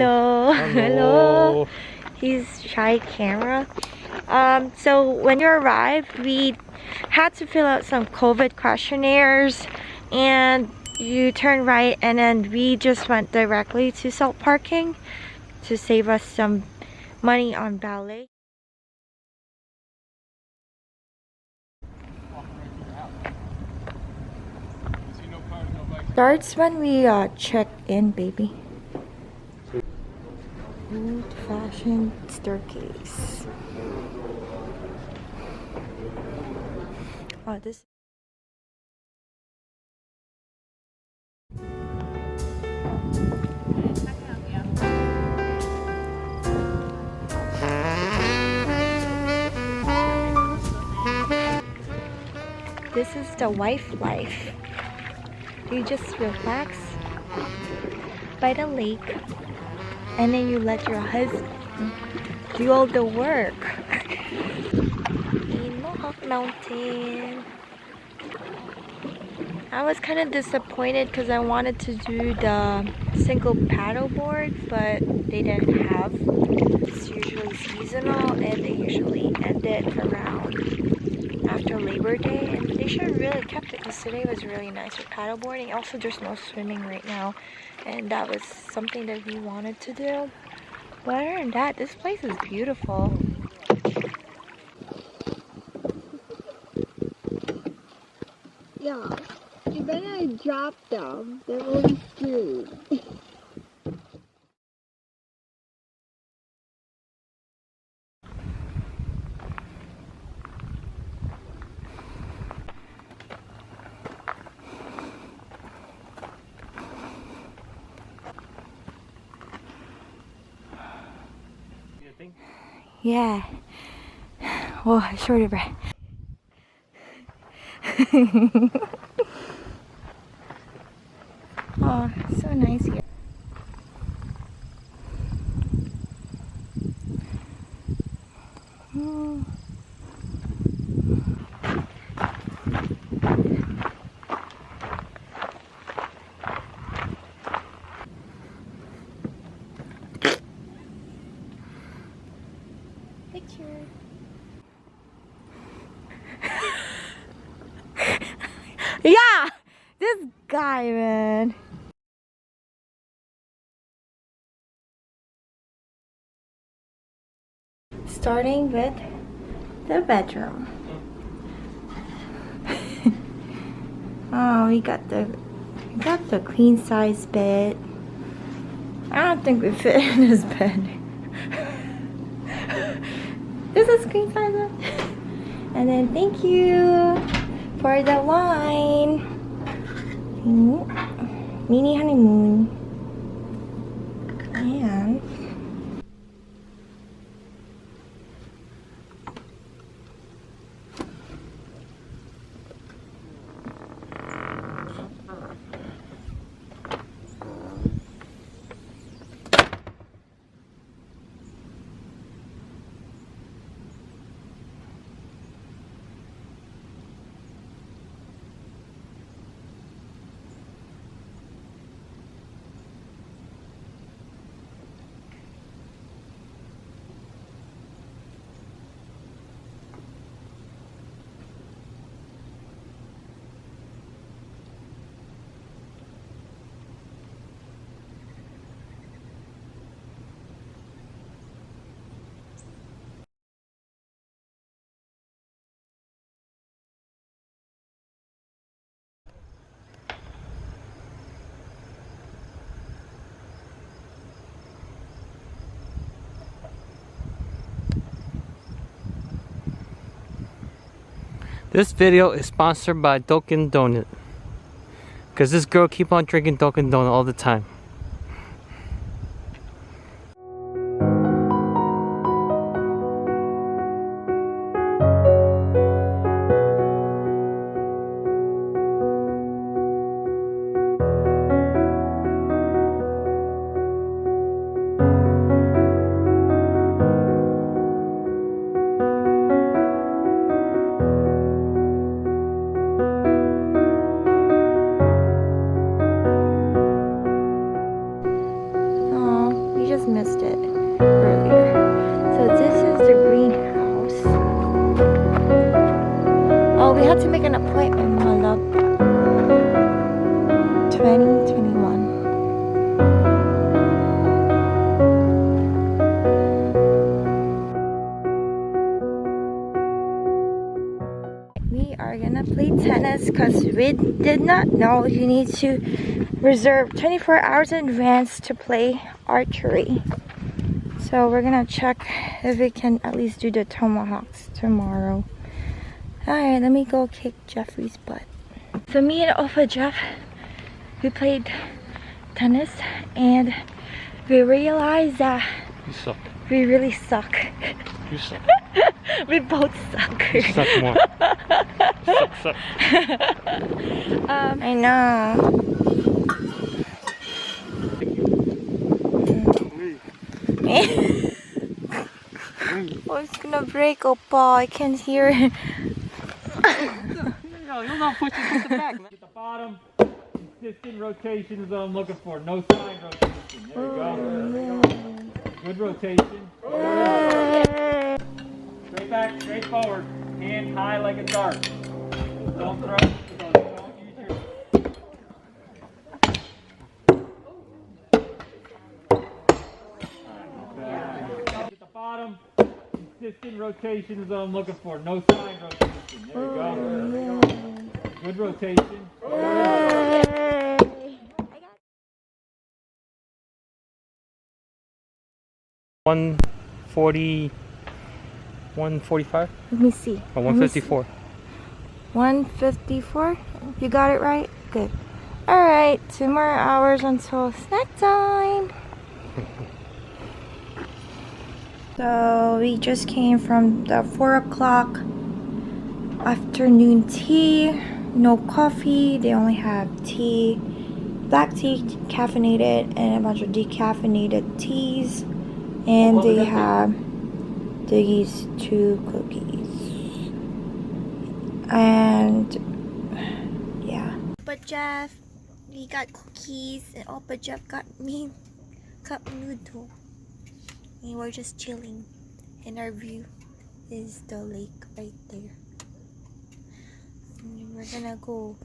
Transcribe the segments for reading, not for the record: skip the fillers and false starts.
Hello. Hello. He's shy camera. So when you arrived, we had to fill out some COVID questionnaires, and you turn right, and then we just went directly to Salt Parking to save us some money on ballet. Starts when we check in, baby. Old-fashioned staircase. Oh, this. This is the wife life. You just relax by the lake, and then you let your husband do all the work. In Mohonk Mountain. I was kind of disappointed because I wanted to do the single paddleboard, but they didn't have. It's usually seasonal, and they usually end it around after Labor Day, and they should have really kept it because today was really nice for paddleboarding. Also, there's no swimming right now, and that was something that we wanted to do. But other than that, this place is beautiful. Yeah, you better drop them. They're really screwed. Yeah. Oh, short of breath. Oh, so nice here. Picture. Yeah, this guy, man. Starting with the bedroom. Oh, we got the queen size bed. I don't think we fit in this bed. This is queen size bed. And then thank you for the wine. Mini honeymoon. And this video is sponsored by Dunkin' Donut, because this girl keep on drinking Dunkin' Donut all the time. just missed it earlier. So this is the greenhouse. Oh, we had to make an appointment, my love. 2021. We are gonna play tennis because we did not know you need to reserve 24 hours in advance to play archery. So we're gonna check if we can at least do the tomahawks tomorrow. Alright, let me go kick Jeffrey's butt. So me and Opa Jeff, we played tennis and we realized that You suck. we really suck. You suck. We both suck. You suck more. Suck. I know. Oh, it's gonna break, Opa. I can't hear it. You'll not push it to the back, man. Get the bottom. Consistent rotation is what I'm looking for. No side rotation. There you go. Good rotation. Straight back, straight forward. Hand high like a dart. Don't throw. Don't use your... Get the bottom. Consistent rotation is what I'm looking for. No side rotation. There you go. Good rotation. 140, 145? Let me see. Or 154? 154? You got it right? Good. Alright, 2 more hours until snack time. So we just came from the 4 o'clock afternoon tea. No coffee. They only have tea. Black tea, caffeinated, and a bunch of decaffeinated teas. And they have these 2 cookies. And yeah. But Jeff, we got cookies, and Opa Jeff got me cup noodle. And we're just chilling. And our view is the lake right there. And we're gonna go.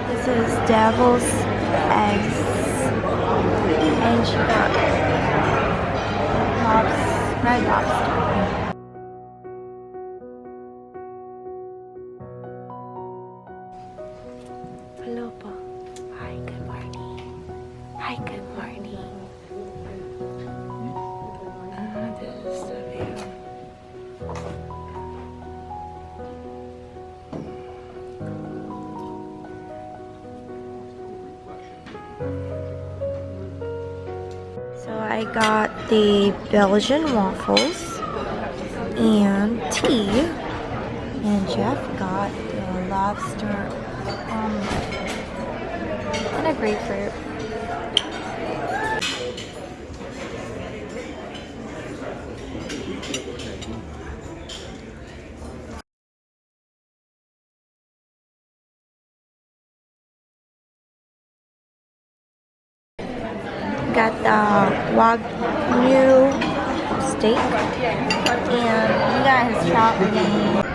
This is devil's eggs, and she got red lobster. Hello, Pa. Hi, good morning. Hi, good morning. This is the view. So I got the Belgian waffles and tea, and Jeff got the lobster omelet and a grapefruit. Got the Wagyu steak, and we got his chocolate.